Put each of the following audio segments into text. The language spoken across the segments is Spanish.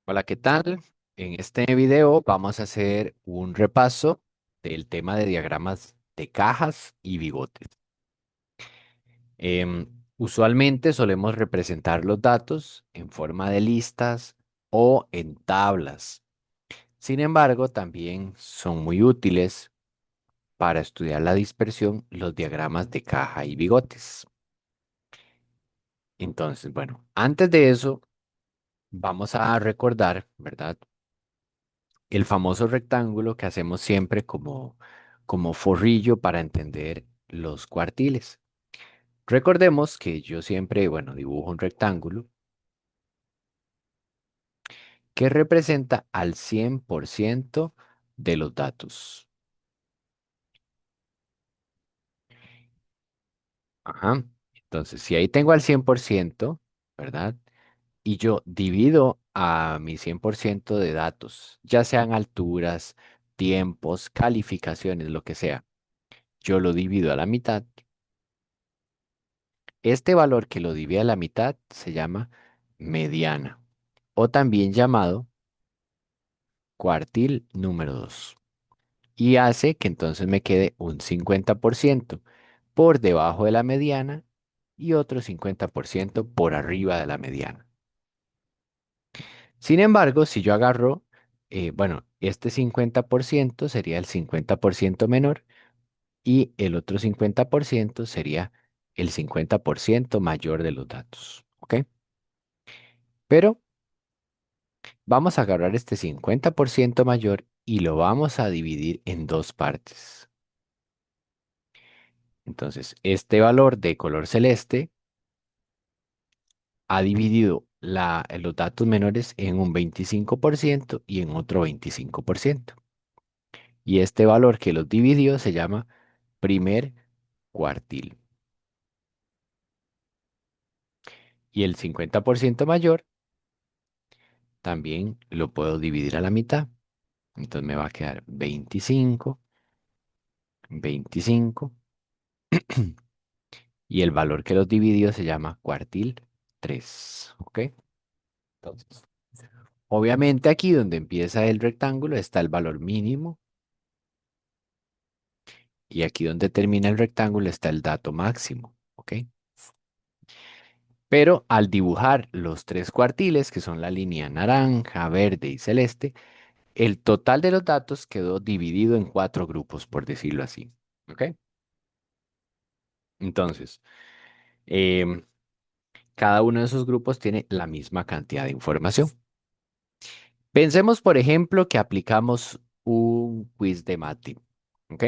Hola, ¿qué tal? En este video vamos a hacer un repaso del tema de diagramas de cajas y bigotes. Usualmente solemos representar los datos en forma de listas o en tablas. Sin embargo, también son muy útiles para estudiar la dispersión los diagramas de caja y bigotes. Entonces, bueno, antes de eso, vamos a recordar, ¿verdad? El famoso rectángulo que hacemos siempre como forrillo para entender los cuartiles. Recordemos que yo siempre, bueno, dibujo un rectángulo que representa al 100% de los datos. Ajá. Entonces, si ahí tengo al 100%, ¿verdad? Y yo divido a mi 100% de datos, ya sean alturas, tiempos, calificaciones, lo que sea. Yo lo divido a la mitad. Este valor que lo divide a la mitad se llama mediana o también llamado cuartil número 2 y hace que entonces me quede un 50% por debajo de la mediana y otro 50% por arriba de la mediana. Sin embargo, si yo agarro, bueno, este 50% sería el 50% menor y el otro 50% sería el 50% mayor de los datos. ¿Ok? Pero vamos a agarrar este 50% mayor y lo vamos a dividir en dos partes. Entonces, este valor de color celeste ha dividido los datos menores en un 25% y en otro 25%. Y este valor que los dividió se llama primer cuartil. Y el 50% mayor también lo puedo dividir a la mitad. Entonces me va a quedar 25, 25. Y el valor que los dividió se llama cuartil 3. ¿Ok? Entonces, obviamente aquí donde empieza el rectángulo está el valor mínimo y aquí donde termina el rectángulo está el dato máximo. ¿Ok? Pero al dibujar los tres cuartiles, que son la línea naranja, verde y celeste, el total de los datos quedó dividido en cuatro grupos, por decirlo así. ¿Ok? Entonces, em, cada uno de esos grupos tiene la misma cantidad de información. Pensemos, por ejemplo, que aplicamos un quiz de mate, ¿ok?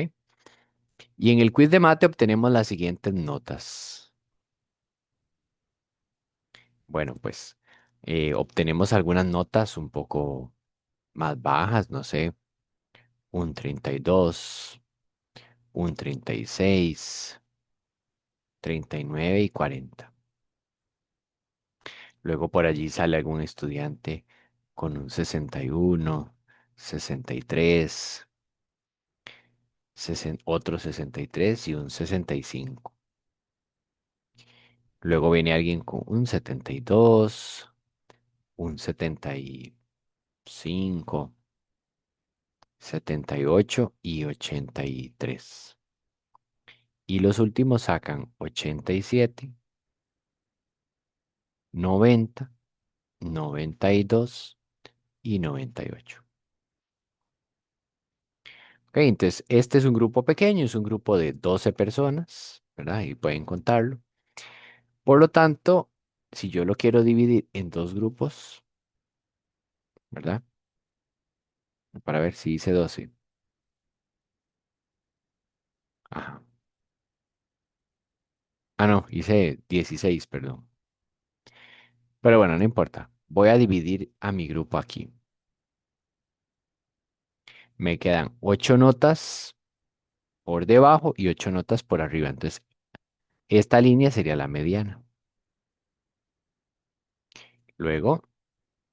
Y en el quiz de mate obtenemos las siguientes notas. Bueno, pues obtenemos algunas notas un poco más bajas, no sé, un 32, un 36, 39 y 40. Luego por allí sale algún estudiante con un 61, 63, otro 63 y un 65. Luego viene alguien con un 72, un 75, 78 y 83. Y los últimos sacan 87, 90, 92 y 98. Ok, entonces este es un grupo pequeño, es un grupo de 12 personas, ¿verdad? Y pueden contarlo. Por lo tanto, si yo lo quiero dividir en dos grupos, ¿verdad? Para ver si hice 12. Ajá. Ah, no, hice 16, perdón. Pero bueno, no importa. Voy a dividir a mi grupo aquí. Me quedan 8 notas por debajo y 8 notas por arriba. Entonces, esta línea sería la mediana. Luego,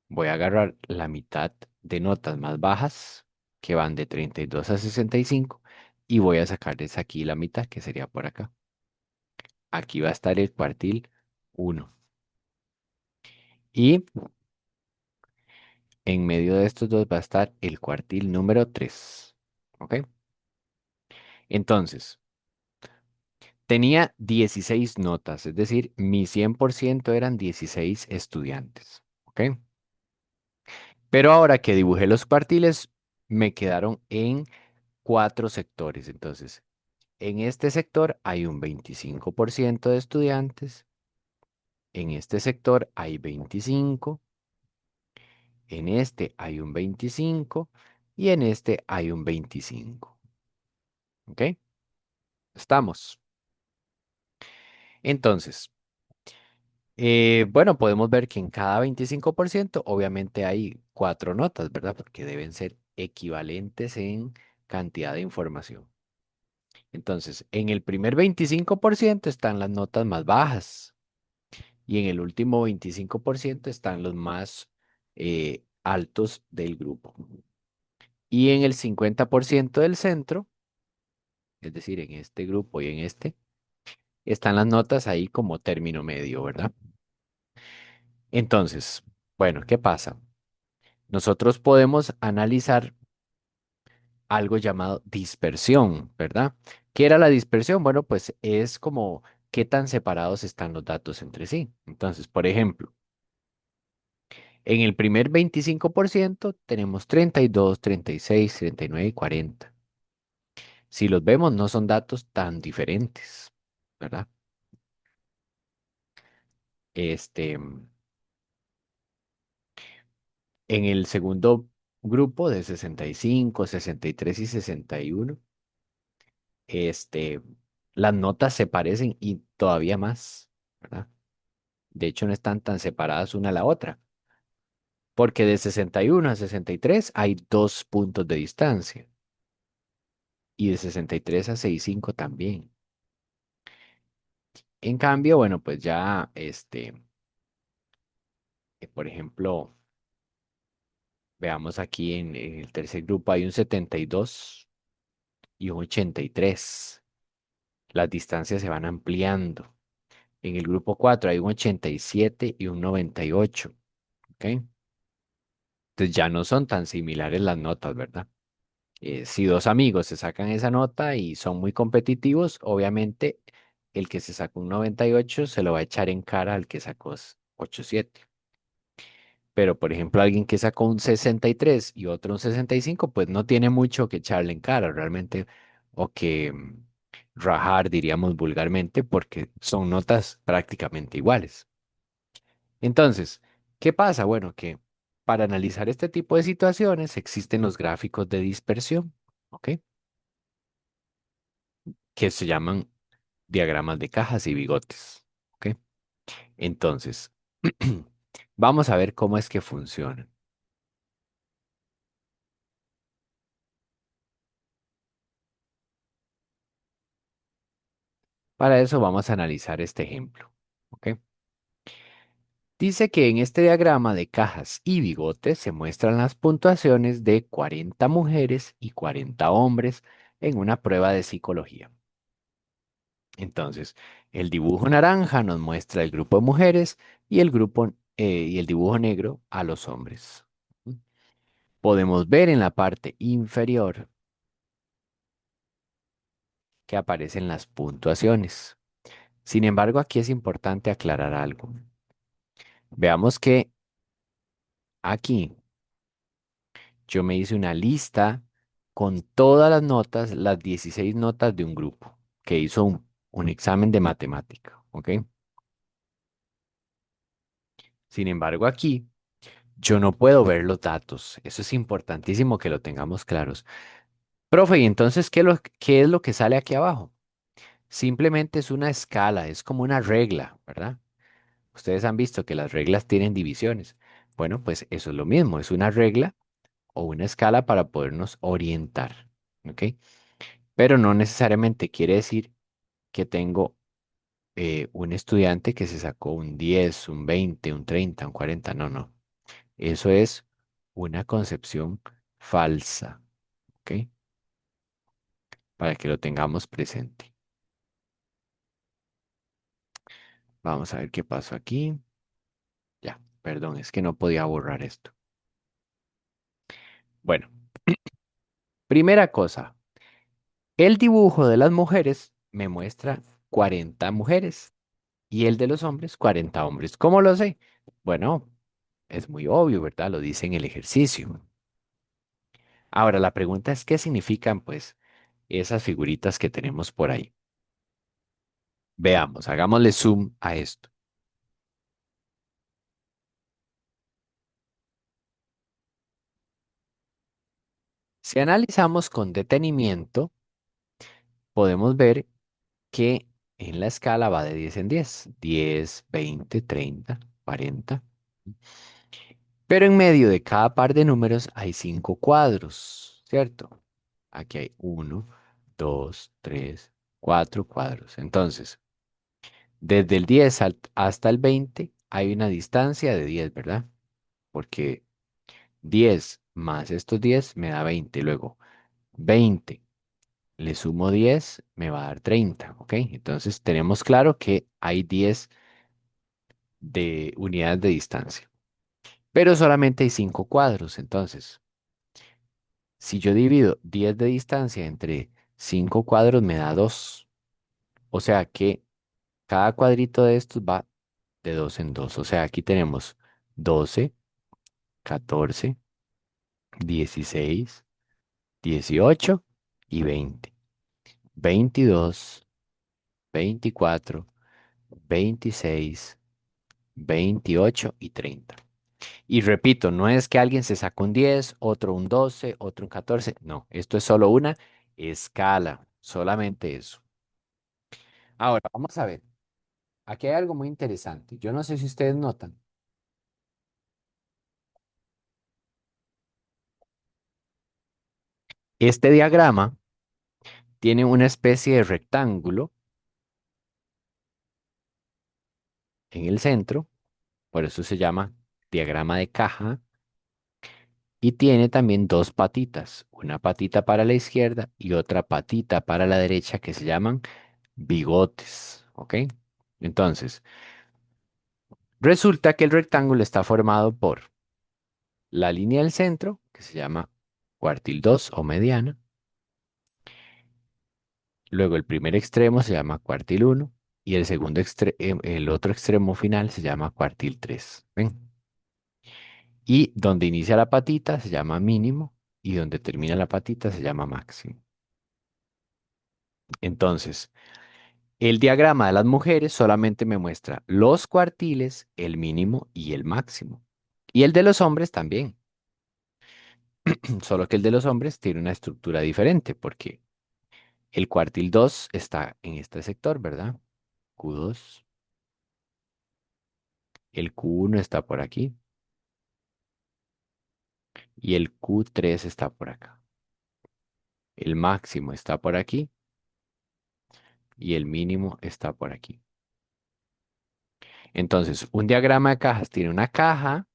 voy a agarrar la mitad de notas más bajas, que van de 32 a 65, y voy a sacarles aquí la mitad, que sería por acá. Aquí va a estar el cuartil 1. Y En medio de estos dos va a estar el cuartil número 3. ¿Ok? Entonces, tenía 16 notas, es decir, mi 100% eran 16 estudiantes. ¿Ok? Pero ahora que dibujé los cuartiles, me quedaron en cuatro sectores. Entonces, en este sector hay un 25% de estudiantes, en este sector hay 25, en este hay un 25 y en este hay un 25. ¿Ok? Estamos. Entonces, bueno, podemos ver que en cada 25% obviamente hay cuatro notas, ¿verdad? Porque deben ser equivalentes en cantidad de información. Entonces, en el primer 25% están las notas más bajas y en el último 25% están los más altos del grupo. Y en el 50% del centro, es decir, en este grupo y en este, están las notas ahí como término medio, ¿verdad? Entonces, bueno, ¿qué pasa? Nosotros podemos analizar algo llamado dispersión, ¿verdad? ¿Qué era la dispersión? Bueno, pues es como qué tan separados están los datos entre sí. Entonces, por ejemplo, en el primer 25% tenemos 32, 36, 39 y 40. Si los vemos, no son datos tan diferentes, ¿verdad? Este, en el segundo grupo de 65, 63 y 61, las notas se parecen y todavía más, ¿verdad? De hecho, no están tan separadas una a la otra, porque de 61 a 63 hay 2 puntos de distancia y de 63 a 65 también. En cambio, bueno, pues ya, por ejemplo, veamos aquí en el tercer grupo hay un 72 y un 83. Las distancias se van ampliando. En el grupo 4 hay un 87 y un 98. ¿Ok? Entonces ya no son tan similares las notas, ¿verdad? Si dos amigos se sacan esa nota y son muy competitivos, obviamente el que se sacó un 98 se lo va a echar en cara al que sacó 87. Pero, por ejemplo, alguien que sacó un 63 y otro un 65, pues no tiene mucho que echarle en cara realmente o que rajar, diríamos vulgarmente, porque son notas prácticamente iguales. Entonces, ¿qué pasa? Bueno, que para analizar este tipo de situaciones existen los gráficos de dispersión, ¿ok? Que se llaman diagramas de cajas y bigotes, ¿ok? Entonces, vamos a ver cómo es que funcionan. Para eso vamos a analizar este ejemplo, ¿ok? Dice que en este diagrama de cajas y bigotes se muestran las puntuaciones de 40 mujeres y 40 hombres en una prueba de psicología. Entonces, el dibujo naranja nos muestra el grupo de mujeres y y el dibujo negro a los hombres. Podemos ver en la parte inferior que aparecen las puntuaciones. Sin embargo, aquí es importante aclarar algo. Veamos que aquí yo me hice una lista con todas las notas, las 16 notas de un grupo que hizo un examen de matemática, ¿ok? Sin embargo, aquí yo no puedo ver los datos. Eso es importantísimo que lo tengamos claros. Profe, ¿y entonces qué es lo que sale aquí abajo? Simplemente es una escala, es como una regla, ¿verdad? Ustedes han visto que las reglas tienen divisiones. Bueno, pues eso es lo mismo, es una regla o una escala para podernos orientar, ¿ok? Pero no necesariamente quiere decir que tengo un estudiante que se sacó un 10, un 20, un 30, un 40. No, no. Eso es una concepción falsa, ¿ok? Para que lo tengamos presente. Vamos a ver qué pasó aquí. Ya, perdón, es que no podía borrar esto. Bueno, primera cosa, el dibujo de las mujeres me muestra 40 mujeres y el de los hombres 40 hombres. ¿Cómo lo sé? Bueno, es muy obvio, ¿verdad? Lo dice en el ejercicio. Ahora, la pregunta es, ¿qué significan, pues, esas figuritas que tenemos por ahí? Veamos, hagámosle zoom a esto. Si analizamos con detenimiento, podemos ver que en la escala va de 10 en 10, 10, 20, 30, 40. Pero en medio de cada par de números hay 5 cuadros, ¿cierto? Aquí hay uno, 2, 3, 4 cuadros. Entonces, desde el 10 hasta el 20 hay una distancia de 10, ¿verdad? Porque 10 más estos 10 me da 20. Luego, 20 le sumo 10 me va a dar 30, ¿ok? Entonces, tenemos claro que hay 10 de unidades de distancia. Pero solamente hay 5 cuadros. Entonces, si yo divido 10 de distancia entre 5 cuadros, me da 2. O sea que cada cuadrito de estos va de 2 en 2. O sea, aquí tenemos 12, 14, 16, 18 y 20. 22, 24, 26, 28 y 30. Y repito, no es que alguien se sacó un 10, otro un 12, otro un 14. No, esto es solo una escala, solamente eso. Ahora, vamos a ver. Aquí hay algo muy interesante. Yo no sé si ustedes notan. Este diagrama tiene una especie de rectángulo en el centro, por eso se llama diagrama de caja, y tiene también dos patitas, una patita para la izquierda y otra patita para la derecha que se llaman bigotes, ¿ok? Entonces, resulta que el rectángulo está formado por la línea del centro, que se llama cuartil 2 o mediana. Luego el primer extremo se llama cuartil uno y el otro extremo final se llama cuartil 3. ¿Ven? Y donde inicia la patita se llama mínimo y donde termina la patita se llama máximo. Entonces, el diagrama de las mujeres solamente me muestra los cuartiles, el mínimo y el máximo. Y el de los hombres también, solo que el de los hombres tiene una estructura diferente porque el cuartil 2 está en este sector, ¿verdad? Q2. El Q1 está por aquí y el Q3 está por acá. El máximo está por aquí y el mínimo está por aquí. Entonces, un diagrama de cajas tiene una caja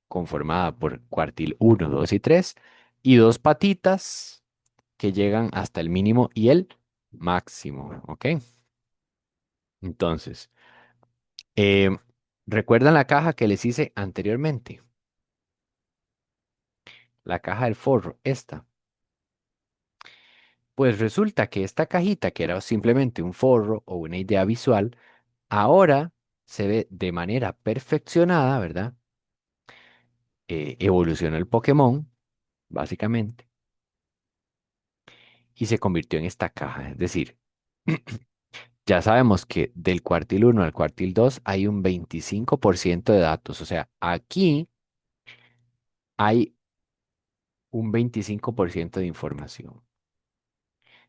conformada por cuartil uno, 2 y 3 y dos patitas que llegan hasta el mínimo y el máximo, ¿ok? Entonces, em, ¿recuerdan la caja que les hice anteriormente? La caja del forro, esta. Pues resulta que esta cajita, que era simplemente un forro o una idea visual, ahora se ve de manera perfeccionada, ¿verdad? Evolucionó el Pokémon, básicamente, y se convirtió en esta caja. Es decir, ya sabemos que del cuartil uno al cuartil 2 hay un 25% de datos. O sea, aquí hay un 25% de información.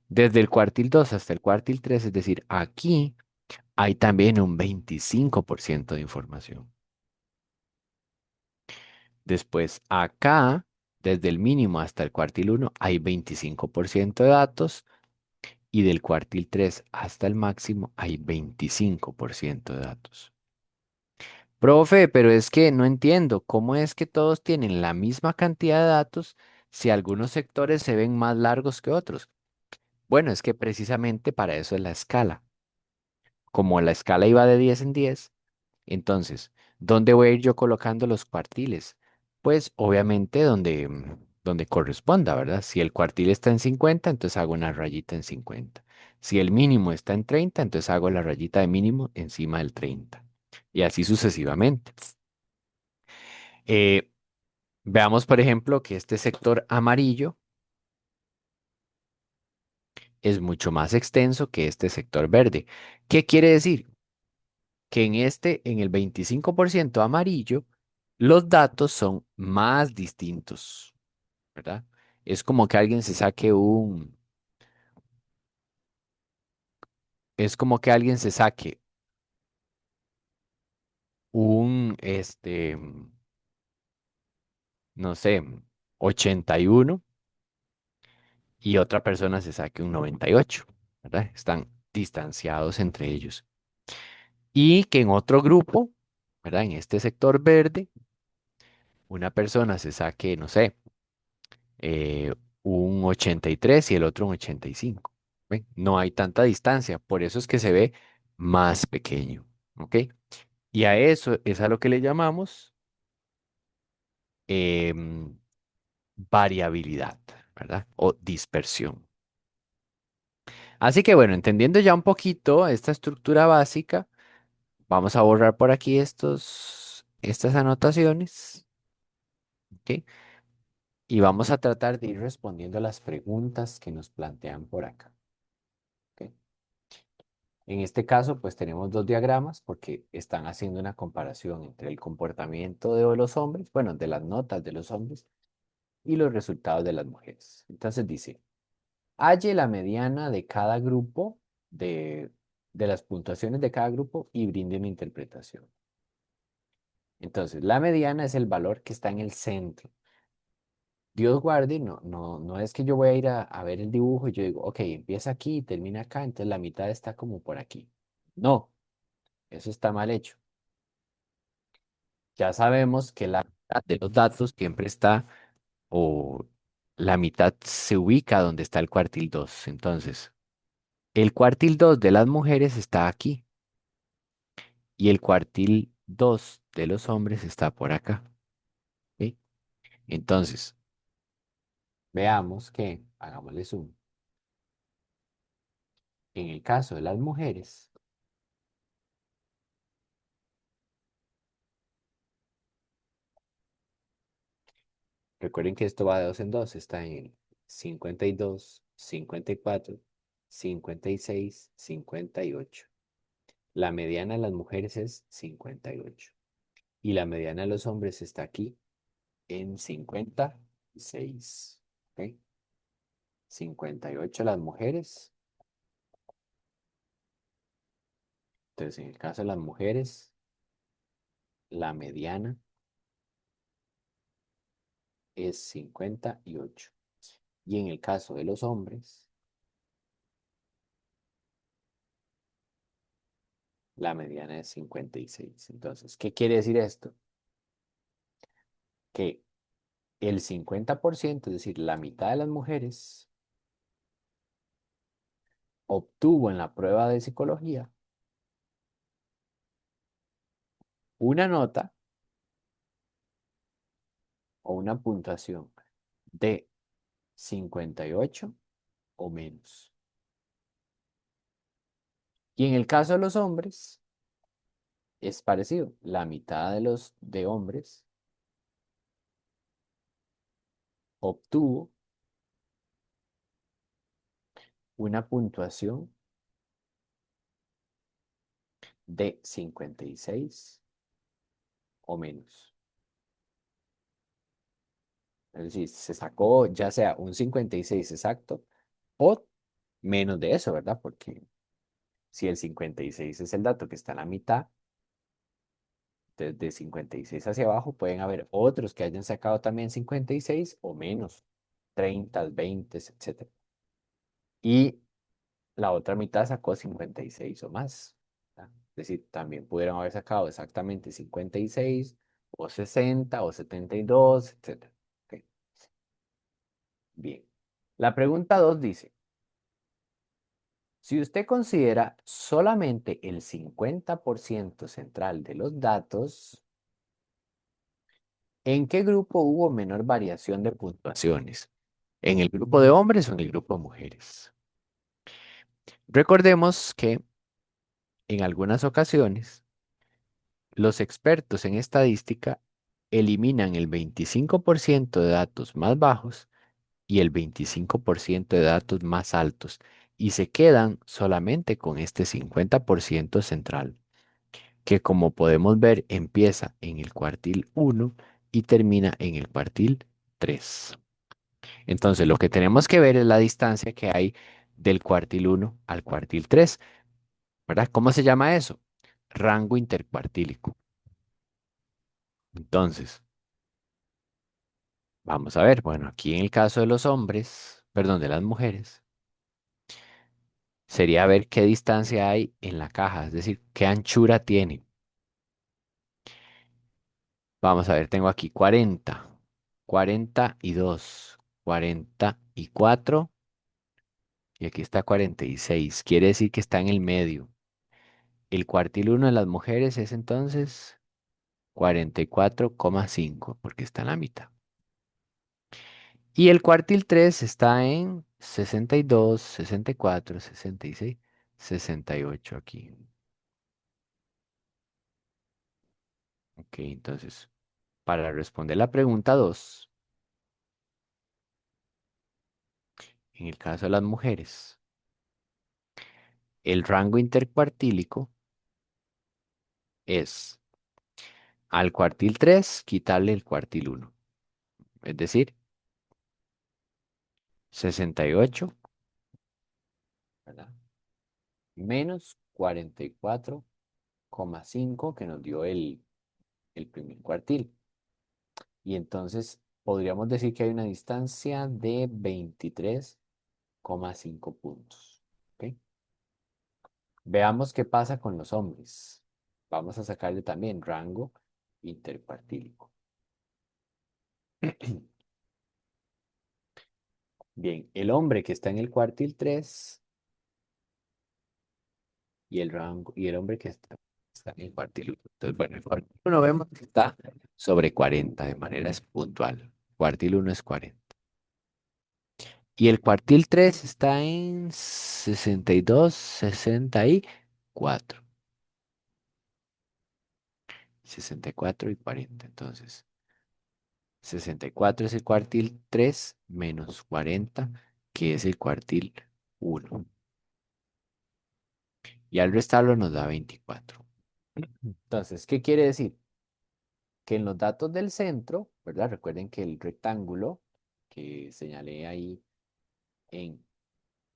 Desde el cuartil 2 hasta el cuartil 3, es decir, aquí hay también un 25% de información. Después, acá, desde el mínimo hasta el cuartil uno hay 25% de datos y del cuartil 3 hasta el máximo hay 25% de datos. Profe, pero es que no entiendo cómo es que todos tienen la misma cantidad de datos si algunos sectores se ven más largos que otros. Bueno, es que precisamente para eso es la escala. Como la escala iba de 10 en 10, entonces, ¿dónde voy a ir yo colocando los cuartiles? Pues obviamente donde corresponda, ¿verdad? Si el cuartil está en 50, entonces hago una rayita en 50. Si el mínimo está en 30, entonces hago la rayita de mínimo encima del 30. Y así sucesivamente. Eh, Veamos, por ejemplo, que este sector amarillo es mucho más extenso que este sector verde. ¿Qué quiere decir? Que en el 25% amarillo, los datos son más distintos, ¿verdad? Es como que alguien se saque es como que alguien se saque no sé, 81 y otra persona se saque un 98, ¿verdad? Están distanciados entre ellos. Y que en otro grupo, ¿verdad? En este sector verde, una persona se saque, no sé, eh, un 83 y el otro un 85. ¿Ven? No hay tanta distancia, por eso es que se ve más pequeño, ¿ok? Y a eso es a lo que le llamamos em, variabilidad, ¿verdad? O dispersión. Así que bueno, entendiendo ya un poquito esta estructura básica, vamos a borrar por aquí estas anotaciones, ¿ok? Y vamos a tratar de ir respondiendo a las preguntas que nos plantean por acá, ¿ok? En este caso, pues tenemos dos diagramas porque están haciendo una comparación entre el comportamiento de los hombres, bueno, de las notas de los hombres y los resultados de las mujeres. Entonces dice, halle la mediana de cada grupo, de las puntuaciones de cada grupo y brinde una interpretación. Entonces, la mediana es el valor que está en el centro. Dios guarde, no es que yo voy a ir a ver el dibujo y yo digo, ok, empieza aquí y termina acá, entonces la mitad está como por aquí. No, eso está mal hecho. Ya sabemos que la mitad de los datos siempre está, o la mitad se ubica donde está el cuartil 2. Entonces, el cuartil 2 de las mujeres está aquí y el cuartil 2 de los hombres está por acá. ¿Ok? Entonces, veamos que, hagámosle zoom. En el caso de las mujeres, recuerden que esto va de dos en dos, está en el 52, 54, 56, 58. La mediana de las mujeres es 58 y la mediana de los hombres está aquí en 56. ¿Ok? 58 las mujeres. Entonces, en el caso de las mujeres, la mediana es 58. Y en el caso de los hombres, la mediana es 56. Entonces, ¿qué quiere decir esto? Que el 50%, es decir, la mitad de las mujeres, obtuvo en la prueba de psicología una nota o una puntuación de 58 o menos. Y en el caso de los hombres, es parecido. La mitad de los de hombres obtuvo una puntuación de 56 o menos. Es decir, se sacó ya sea un 56 exacto o menos de eso, ¿verdad? Porque si el 56 es el dato que está en la mitad, desde 56 hacia abajo pueden haber otros que hayan sacado también 56 o menos, 30, 20, etcétera. Y la otra mitad sacó 56 o más. ¿Verdad? Es decir, también pudieron haber sacado exactamente 56 o 60 o 72, etcétera. Ok, bien. La pregunta 2 dice, si usted considera solamente el 50% central de los datos, ¿En qué grupo hubo menor variación de puntuaciones? ¿En el grupo de hombres o en el grupo de mujeres? Recordemos que en algunas ocasiones los expertos en estadística eliminan el 25% de datos más bajos y el 25% de datos más altos y se quedan solamente con este 50% central, que como podemos ver empieza en el cuartil 1 y termina en el cuartil 3. Entonces lo que tenemos que ver es la distancia que hay del cuartil 1 al cuartil 3, ¿verdad? ¿Cómo se llama eso? Rango intercuartílico. Entonces, vamos a ver, bueno, aquí en el caso de los hombres, perdón, de las mujeres, sería ver qué distancia hay en la caja, es decir, qué anchura tiene. Vamos a ver, tengo aquí 40, 42, 44 y aquí está 46. Quiere decir que está en el medio. El cuartil 1 de las mujeres es entonces 44,5 porque está en la mitad. Y el cuartil 3 está en 62, 64, 66, 68 aquí. Ok, entonces, para responder la pregunta 2, en el caso de las mujeres, el rango intercuartílico es al cuartil 3 quitarle el cuartil 1, es decir, 68, ¿verdad? Menos 44,5 que nos dio el primer cuartil. Y entonces podríamos decir que hay una distancia de 23,5 puntos. ¿Ok? Veamos qué pasa con los hombres. Vamos a sacarle también rango intercuartílico. Bien, el hombre que está en el cuartil 3 y el hombre que está en el cuartil 1. Entonces, bueno, el cuartil 1 vemos que está sobre 40 de manera puntual. Cuartil 1 es 40. Y el cuartil 3 está en 62, 64. 64 y 40. Entonces, 64 es el cuartil 3 menos 40, que es el cuartil 1. Y al restarlo nos da 24. Entonces, ¿qué quiere decir? Que en los datos del centro, ¿verdad? Recuerden que el rectángulo que señalé ahí en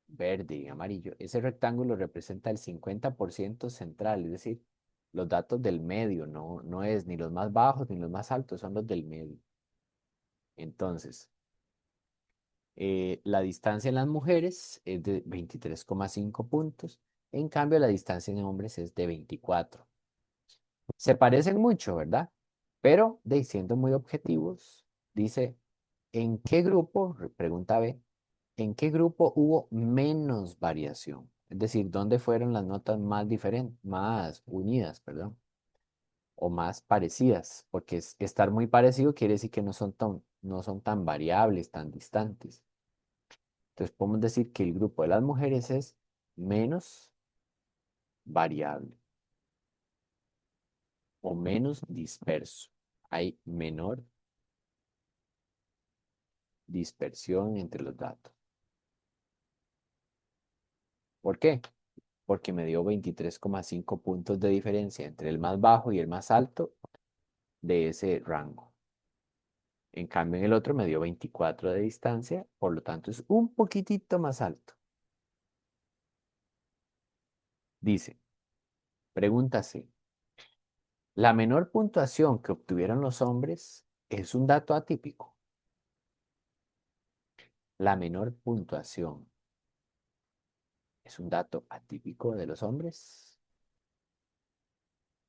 verde y amarillo, ese rectángulo representa el 50% central, es decir, los datos del medio, no es ni los más bajos ni los más altos, son los del medio. Entonces, la distancia en las mujeres es de 23,5 puntos, en cambio la distancia en hombres es de 24. Se parecen mucho, ¿verdad? Pero, siendo muy objetivos, dice, ¿en qué grupo, pregunta B, en qué grupo hubo menos variación? Es decir, ¿dónde fueron las notas más diferentes, más unidas, perdón, o más parecidas? Porque estar muy parecido quiere decir que no son tan variables, tan distantes. Entonces podemos decir que el grupo de las mujeres es menos variable o menos disperso. Hay menor dispersión entre los datos. ¿Por qué? Porque me dio 23,5 puntos de diferencia entre el más bajo y el más alto de ese rango. En cambio, en el otro me dio 24 de distancia, por lo tanto es un poquitito más alto. Dice, pregúntase, ¿la menor puntuación que obtuvieron los hombres es un dato atípico? La menor puntuación es un dato atípico de los hombres.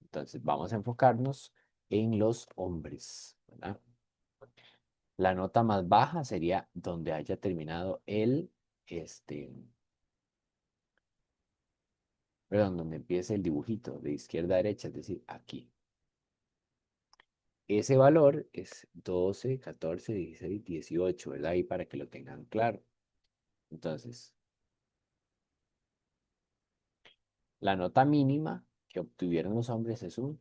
Entonces vamos a enfocarnos en los hombres, ¿verdad? La nota más baja sería donde haya terminado perdón, donde empiece el dibujito de izquierda a derecha, es decir, aquí. ese valor es 12, 14, 16, 18, ¿verdad? Ahí para que lo tengan claro. Entonces, la nota mínima que obtuvieron los hombres es un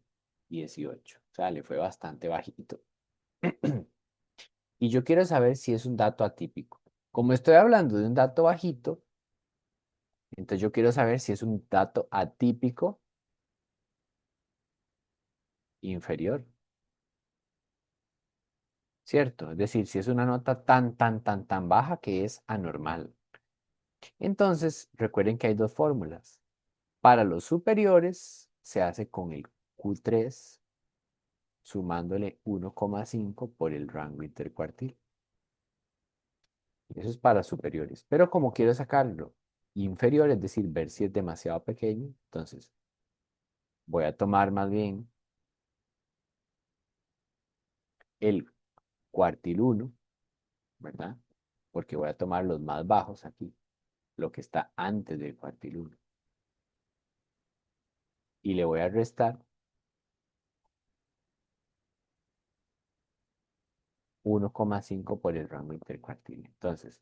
18. O sea, le fue bastante bajito. Y yo quiero saber si es un dato atípico. Como estoy hablando de un dato bajito, entonces yo quiero saber si es un dato atípico inferior, ¿cierto? Es decir, si es una nota tan baja que es anormal. Entonces, recuerden que hay dos fórmulas. Para los superiores se hace con el Q3 sumándole 1,5 por el rango intercuartil. Eso es para superiores. Pero como quiero sacarlo inferior, es decir, ver si es demasiado pequeño, entonces voy a tomar más bien el cuartil 1, ¿verdad? Porque voy a tomar los más bajos aquí, lo que está antes del cuartil 1. Y le voy a restar 1,5 por el rango intercuartil. Entonces,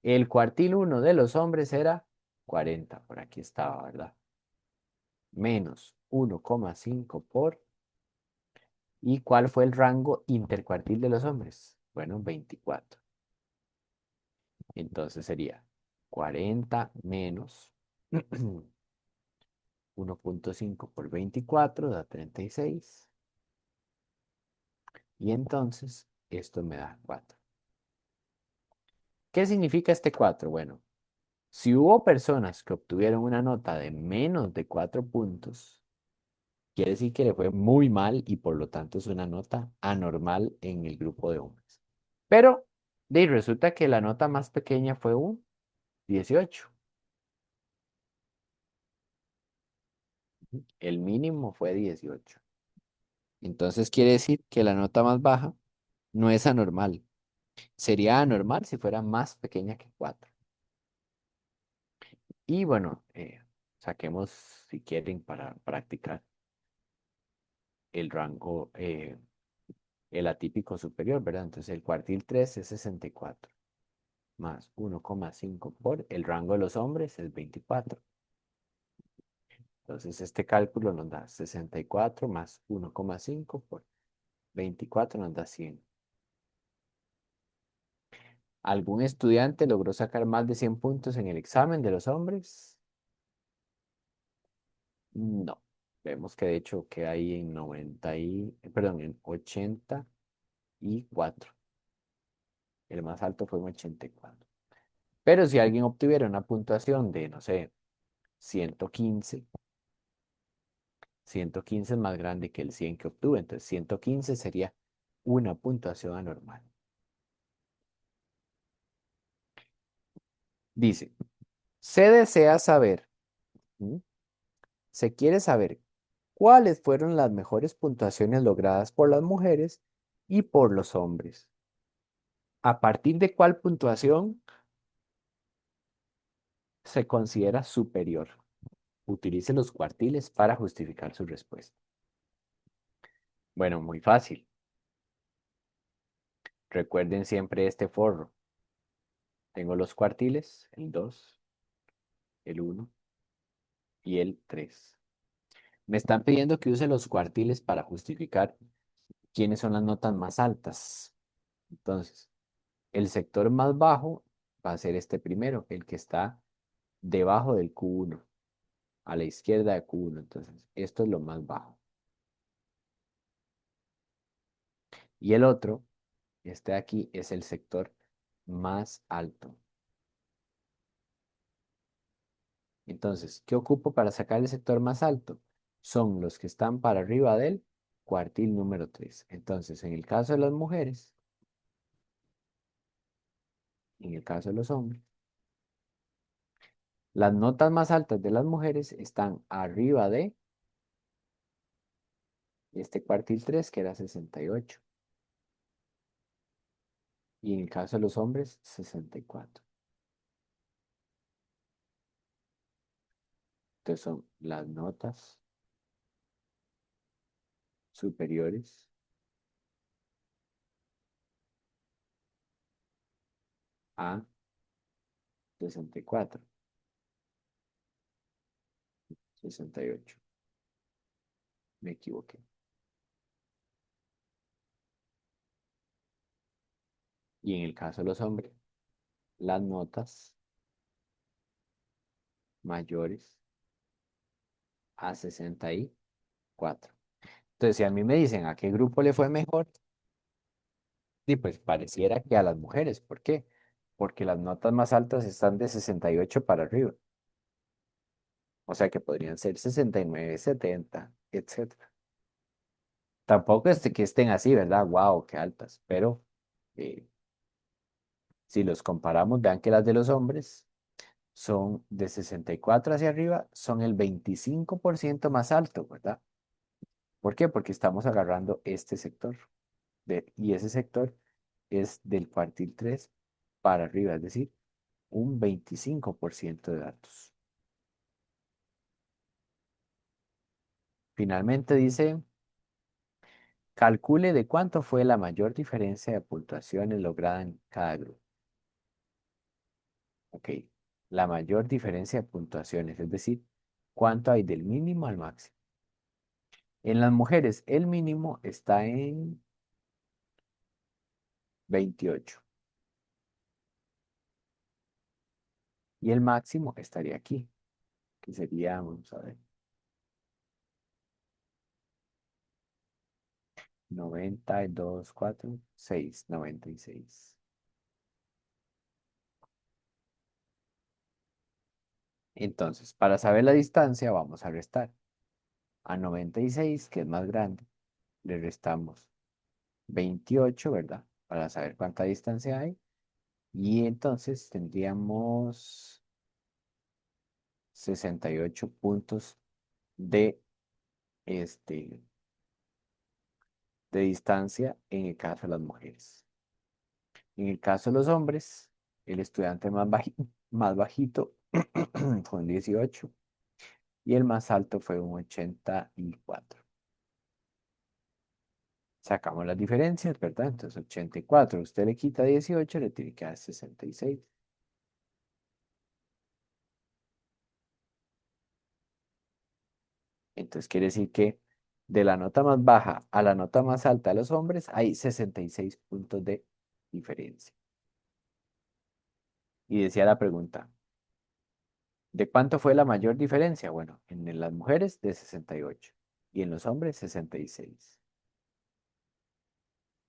el cuartil 1 de los hombres era 40, por aquí estaba, ¿verdad? Menos 1,5 por... ¿Y cuál fue el rango intercuartil de los hombres? Bueno, 24. Entonces sería 40 menos 1,5 por 24 da 36. Y entonces esto me da 4. ¿Qué significa este 4? Bueno, si hubo personas que obtuvieron una nota de menos de 4 puntos, quiere decir que le fue muy mal y por lo tanto es una nota anormal en el grupo de hombres. Pero resulta que la nota más pequeña fue un 18. El mínimo fue 18. Entonces quiere decir que la nota más baja no es anormal. Sería anormal si fuera más pequeña que 4. Y bueno, saquemos, si quieren, para practicar el rango, el atípico superior, ¿verdad? Entonces el cuartil 3 es 64, más 1,5 por el rango de los hombres es 24. Entonces este cálculo nos da 64 más 1,5 por 24 nos da 100. ¿Algún estudiante logró sacar más de 100 puntos en el examen de los hombres? No. Vemos que de hecho queda ahí en 90 perdón, en 84. El más alto fue en 84. Pero si alguien obtuviera una puntuación de, no sé, 115, 115 es más grande que el 100 que obtuve. Entonces 115 sería una puntuación anormal. Dice, se desea saber, ¿m? Se quiere saber cuáles fueron las mejores puntuaciones logradas por las mujeres y por los hombres. ¿A partir de cuál puntuación se considera superior? Utilice los cuartiles para justificar su respuesta. Bueno, muy fácil. Recuerden siempre este forro. Tengo los cuartiles, el 2, el 1 y el 3. Me están pidiendo que use los cuartiles para justificar quiénes son las notas más altas. Entonces, el sector más bajo va a ser este primero, el que está debajo del Q1, a la izquierda de Q1. Entonces, esto es lo más bajo. Y el otro, este de aquí, es el sector más alto. Entonces, ¿qué ocupo para sacar el sector más alto? Son los que están para arriba del cuartil número 3. Entonces, en el caso de las mujeres, en el caso de los hombres, las notas más altas de las mujeres están arriba de este cuartil 3 que era 68. Y en el caso de los hombres, 64. Entonces son las notas superiores a 64, 68. Me equivoqué. Y en el caso de los hombres, las notas mayores a 64. Entonces, si a mí me dicen a qué grupo le fue mejor, y pues pareciera que a las mujeres. ¿Por qué? Porque las notas más altas están de 68 para arriba. O sea que podrían ser 69, 70, etcétera. Tampoco es que estén así, ¿verdad? Wow, qué altas. Pero eh, si los comparamos, vean que las de los hombres son de 64 hacia arriba, son el 25% más alto, ¿verdad? ¿Por qué? Porque estamos agarrando este sector. Y ese sector es del cuartil 3 para arriba, es decir, un 25% de datos. Finalmente dice, calcule de cuánto fue la mayor diferencia de puntuaciones lograda en cada grupo. Ok, la mayor diferencia de puntuaciones, es decir, cuánto hay del mínimo al máximo. En las mujeres, el mínimo está en 28 y el máximo estaría aquí, que sería, vamos a ver, 92, 4, 6, 96. Entonces, para saber la distancia, vamos a restar. A 96, que es más grande, le restamos 28, ¿verdad? Para saber cuánta distancia hay. Y entonces tendríamos 68 puntos de, este, de distancia en el caso de las mujeres. En el caso de los hombres, el estudiante más bajito fue un 18 y el más alto fue un 84. Sacamos las diferencias, ¿verdad? Entonces 84, usted le quita 18, le tiene que dar 66. Entonces quiere decir que de la nota más baja a la nota más alta de los hombres hay 66 puntos de diferencia. Y decía la pregunta, ¿de cuánto fue la mayor diferencia? Bueno, en las mujeres de 68 y en los hombres 66.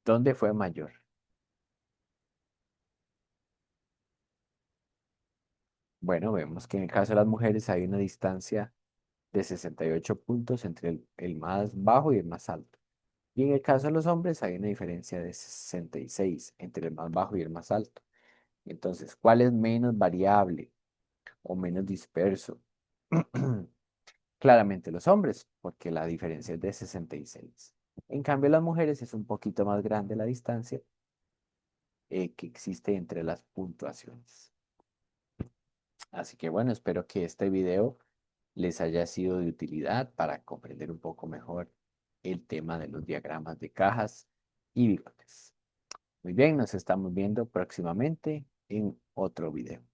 ¿Dónde fue mayor? Bueno, vemos que en el caso de las mujeres hay una distancia de 68 puntos entre el más bajo y el más alto. Y en el caso de los hombres hay una diferencia de 66 entre el más bajo y el más alto. Entonces, ¿cuál es menos variable o menos disperso? Claramente los hombres, porque la diferencia es de 66. En cambio, las mujeres es un poquito más grande la distancia que existe entre las puntuaciones. Así que bueno, espero que este video les haya sido de utilidad para comprender un poco mejor el tema de los diagramas de cajas y bigotes. Muy bien, nos estamos viendo próximamente en otro video.